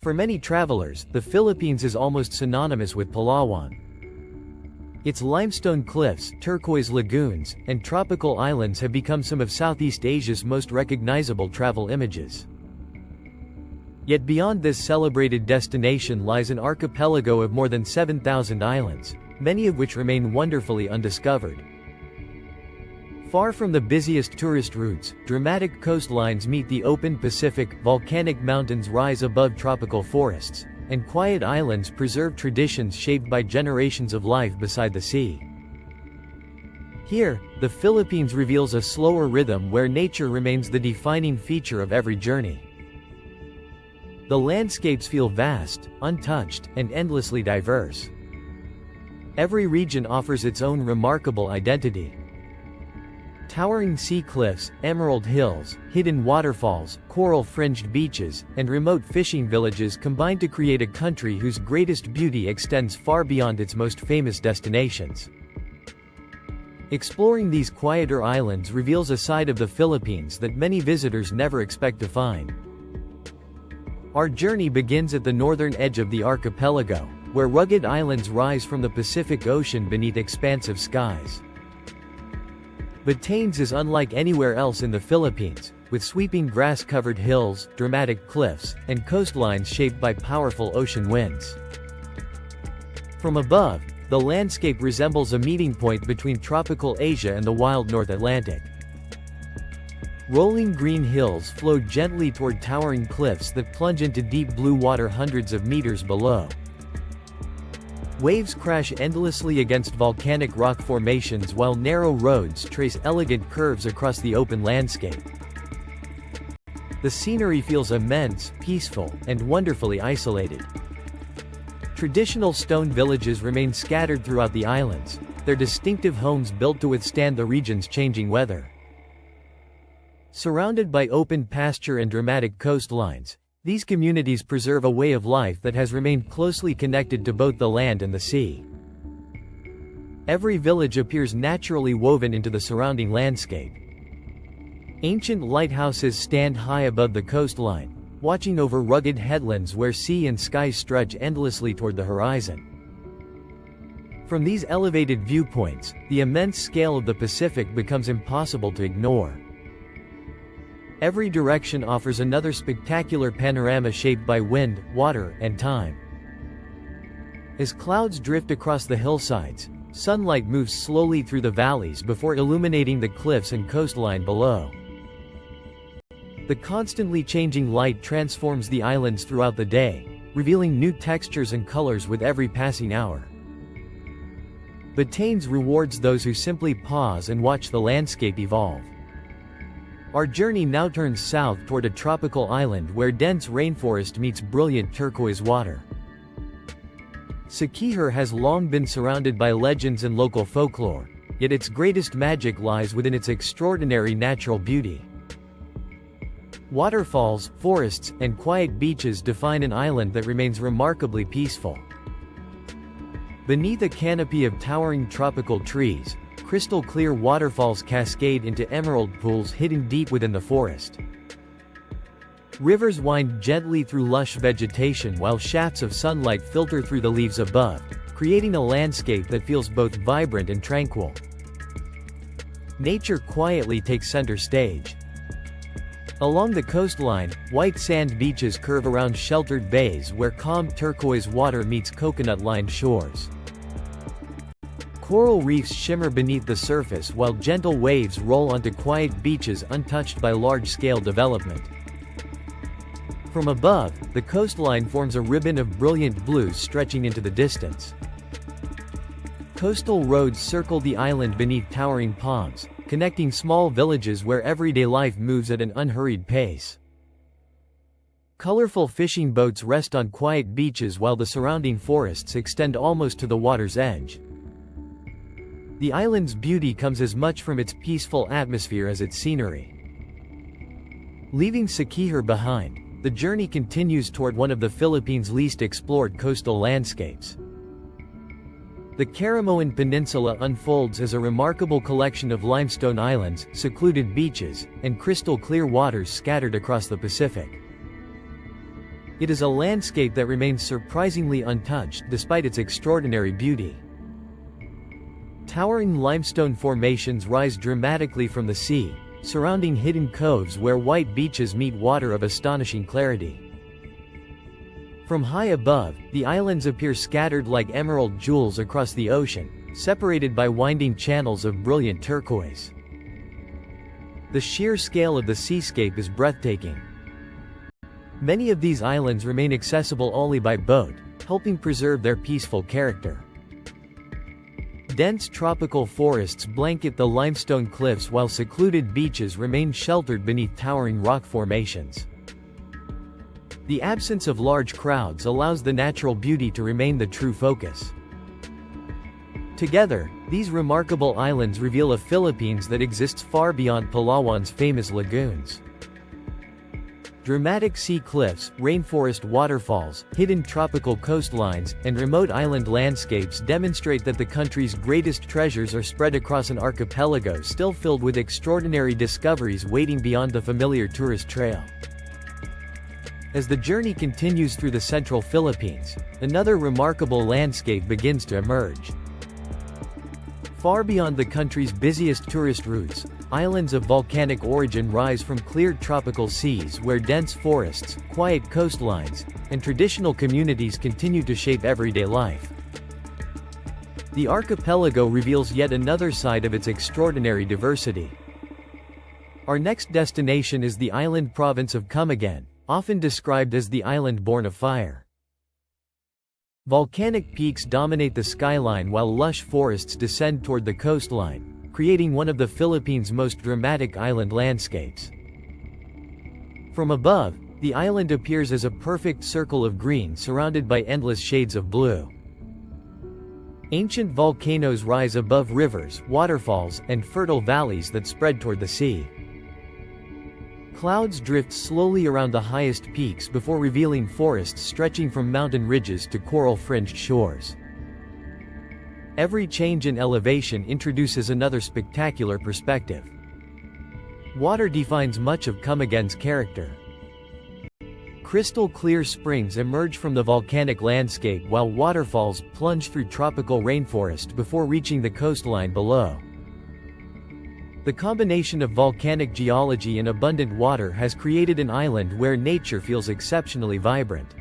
For many travelers, the Philippines is almost synonymous with Palawan. Its limestone cliffs, turquoise lagoons, and tropical islands have become some of Southeast Asia's most recognizable travel images. Yet beyond this celebrated destination lies an archipelago of more than 7,000 islands, many of which remain wonderfully undiscovered. Far from the busiest tourist routes, dramatic coastlines meet the open Pacific, volcanic mountains rise above tropical forests, and quiet islands preserve traditions shaped by generations of life beside the sea. Here, the Philippines reveals a slower rhythm where nature remains the defining feature of every journey. The landscapes feel vast, untouched, and endlessly diverse. Every region offers its own remarkable identity. Towering sea cliffs, emerald hills, hidden waterfalls, coral-fringed beaches, and remote fishing villages combine to create a country whose greatest beauty extends far beyond its most famous destinations. Exploring these quieter islands reveals a side of the Philippines that many visitors never expect to find. Our journey begins at the northern edge of the archipelago, where rugged islands rise from the Pacific Ocean beneath expansive skies. Batanes is unlike anywhere else in the Philippines, with sweeping grass-covered hills, dramatic cliffs, and coastlines shaped by powerful ocean winds. From above, the landscape resembles a meeting point between tropical Asia and the wild North Atlantic. Rolling green hills flow gently toward towering cliffs that plunge into deep blue water hundreds of meters below. Waves crash endlessly against volcanic rock formations while narrow roads trace elegant curves across the open landscape. The scenery feels immense, peaceful, and wonderfully isolated. Traditional stone villages remain scattered throughout the islands, their distinctive homes built to withstand the region's changing weather. Surrounded by open pasture and dramatic coastlines, these communities preserve a way of life that has remained closely connected to both the land and the sea. Every village appears naturally woven into the surrounding landscape. Ancient lighthouses stand high above the coastline, watching over rugged headlands where sea and sky stretch endlessly toward the horizon. From these elevated viewpoints, the immense scale of the Pacific becomes impossible to ignore. Every direction offers another spectacular panorama shaped by wind, water, and time. As clouds drift across the hillsides, sunlight moves slowly through the valleys before illuminating the cliffs and coastline below. The constantly changing light transforms the islands throughout the day, revealing new textures and colors with every passing hour. Batanes rewards those who simply pause and watch the landscape evolve. Our journey now turns south toward a tropical island where dense rainforest meets brilliant turquoise water. Siquijor has long been surrounded by legends and local folklore, yet its greatest magic lies within its extraordinary natural beauty. Waterfalls, forests, and quiet beaches define an island that remains remarkably peaceful. Beneath a canopy of towering tropical trees, crystal-clear waterfalls cascade into emerald pools hidden deep within the forest. Rivers wind gently through lush vegetation while shafts of sunlight filter through the leaves above, creating a landscape that feels both vibrant and tranquil. Nature quietly takes center stage. Along the coastline, white sand beaches curve around sheltered bays where calm turquoise water meets coconut-lined shores. Coral reefs shimmer beneath the surface while gentle waves roll onto quiet beaches untouched by large-scale development. From above, the coastline forms a ribbon of brilliant blues stretching into the distance. Coastal roads circle the island beneath towering palms, connecting small villages where everyday life moves at an unhurried pace. Colorful fishing boats rest on quiet beaches while the surrounding forests extend almost to the water's edge. The island's beauty comes as much from its peaceful atmosphere as its scenery. Leaving Siquijor behind, the journey continues toward one of the Philippines' least explored coastal landscapes. The Caramoan Peninsula unfolds as a remarkable collection of limestone islands, secluded beaches, and crystal-clear waters scattered across the Pacific. It is a landscape that remains surprisingly untouched despite its extraordinary beauty. Towering limestone formations rise dramatically from the sea, surrounding hidden coves where white beaches meet water of astonishing clarity. From high above, the islands appear scattered like emerald jewels across the ocean, separated by winding channels of brilliant turquoise. The sheer scale of the seascape is breathtaking. Many of these islands remain accessible only by boat, helping preserve their peaceful character. Dense tropical forests blanket the limestone cliffs while secluded beaches remain sheltered beneath towering rock formations. The absence of large crowds allows the natural beauty to remain the true focus. Together, these remarkable islands reveal a Philippines that exists far beyond Palawan's famous lagoons. Dramatic sea cliffs, rainforest waterfalls, hidden tropical coastlines, and remote island landscapes demonstrate that the country's greatest treasures are spread across an archipelago still filled with extraordinary discoveries waiting beyond the familiar tourist trail. As the journey continues through the central Philippines, another remarkable landscape begins to emerge. Far beyond the country's busiest tourist routes, islands of volcanic origin rise from cleared tropical seas where dense forests, quiet coastlines, and traditional communities continue to shape everyday life. The archipelago reveals yet another side of its extraordinary diversity. Our next destination is the island province of Camiguin, often described as the island born of fire. Volcanic peaks dominate the skyline while lush forests descend toward the coastline, creating one of the Philippines' most dramatic island landscapes. From above, the island appears as a perfect circle of green surrounded by endless shades of blue. Ancient volcanoes rise above rivers, waterfalls, and fertile valleys that spread toward the sea. Clouds drift slowly around the highest peaks before revealing forests stretching from mountain ridges to coral-fringed shores. Every change in elevation introduces another spectacular perspective. Water defines much of Camiguin's character. Crystal-clear springs emerge from the volcanic landscape while waterfalls plunge through tropical rainforest before reaching the coastline below. The combination of volcanic geology and abundant water has created an island where nature feels exceptionally vibrant.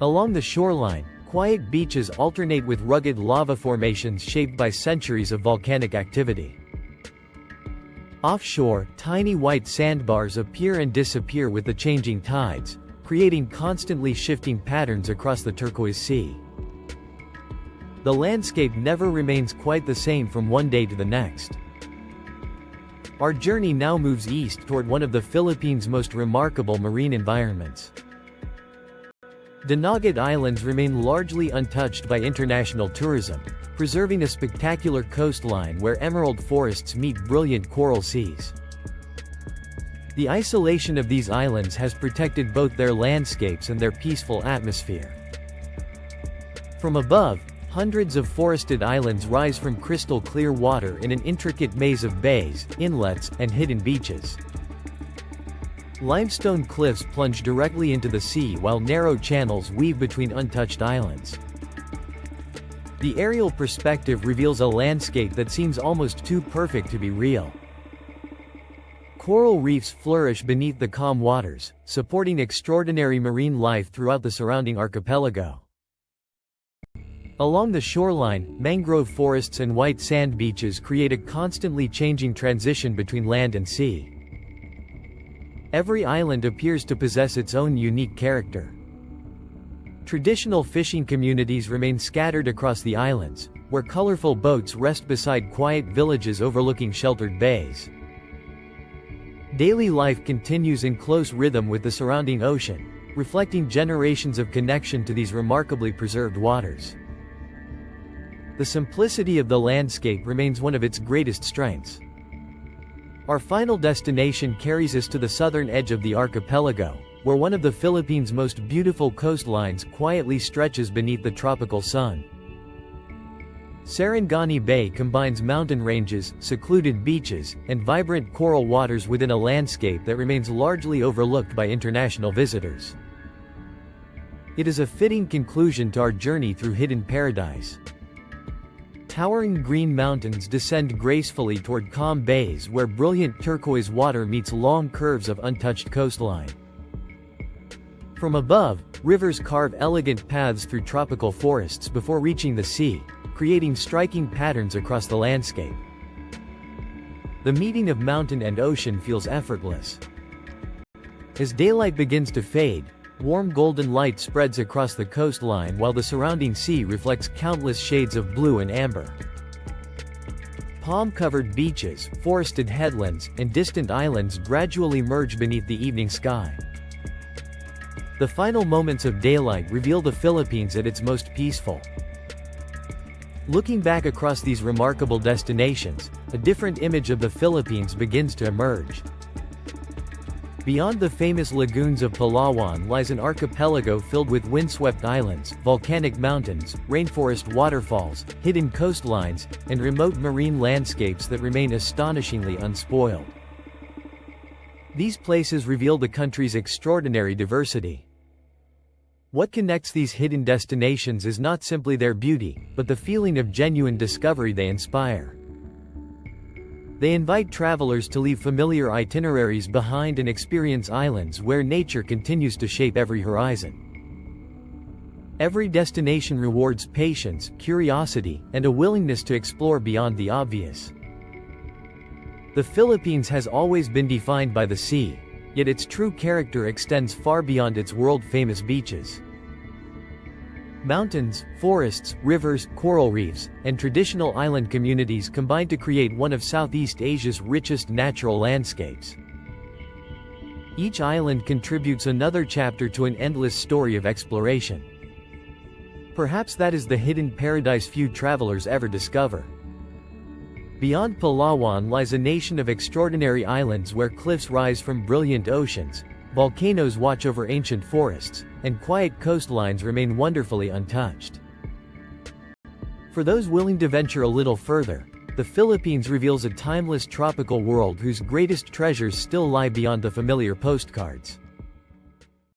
Along the shoreline, quiet beaches alternate with rugged lava formations shaped by centuries of volcanic activity. Offshore, tiny white sandbars appear and disappear with the changing tides, creating constantly shifting patterns across the turquoise sea. The landscape never remains quite the same from one day to the next. Our journey now moves east toward one of the Philippines' most remarkable marine environments. Dinagat Islands remain largely untouched by international tourism, preserving a spectacular coastline where emerald forests meet brilliant coral seas. The isolation of these islands has protected both their landscapes and their peaceful atmosphere. From above, hundreds of forested islands rise from crystal-clear water in an intricate maze of bays, inlets, and hidden beaches. Limestone cliffs plunge directly into the sea while narrow channels weave between untouched islands. The aerial perspective reveals a landscape that seems almost too perfect to be real. Coral reefs flourish beneath the calm waters, supporting extraordinary marine life throughout the surrounding archipelago. Along the shoreline, mangrove forests and white sand beaches create a constantly changing transition between land and sea. Every island appears to possess its own unique character. Traditional fishing communities remain scattered across the islands, where colorful boats rest beside quiet villages overlooking sheltered bays. Daily life continues in close rhythm with the surrounding ocean, reflecting generations of connection to these remarkably preserved waters. The simplicity of the landscape remains one of its greatest strengths. Our final destination carries us to the southern edge of the archipelago, where one of the Philippines' most beautiful coastlines quietly stretches beneath the tropical sun. Sarangani Bay combines mountain ranges, secluded beaches, and vibrant coral waters within a landscape that remains largely overlooked by international visitors. It is a fitting conclusion to our journey through hidden paradise. Towering green mountains descend gracefully toward calm bays where brilliant turquoise water meets long curves of untouched coastline. From above, rivers carve elegant paths through tropical forests before reaching the sea, creating striking patterns across the landscape. The meeting of mountain and ocean feels effortless. As daylight begins to fade, warm golden light spreads across the coastline while the surrounding sea reflects countless shades of blue and amber. Palm-covered beaches, forested headlands, and distant islands gradually merge beneath the evening sky. The final moments of daylight reveal the Philippines at its most peaceful. Looking back across these remarkable destinations, a different image of the Philippines begins to emerge. Beyond the famous lagoons of Palawan lies an archipelago filled with windswept islands, volcanic mountains, rainforest waterfalls, hidden coastlines, and remote marine landscapes that remain astonishingly unspoiled. These places reveal the country's extraordinary diversity. What connects these hidden destinations is not simply their beauty, but the feeling of genuine discovery they inspire. They invite travelers to leave familiar itineraries behind and experience islands where nature continues to shape every horizon. Every destination rewards patience, curiosity, and a willingness to explore beyond the obvious. The Philippines has always been defined by the sea, yet its true character extends far beyond its world-famous beaches. Mountains, forests, rivers, coral reefs, and traditional island communities combine to create one of Southeast Asia's richest natural landscapes. Each island contributes another chapter to an endless story of exploration. Perhaps that is the hidden paradise few travelers ever discover. Beyond Palawan lies a nation of extraordinary islands where cliffs rise from brilliant oceans, volcanoes watch over ancient forests, and quiet coastlines remain wonderfully untouched. For those willing to venture a little further, the Philippines reveals a timeless tropical world whose greatest treasures still lie beyond the familiar postcards.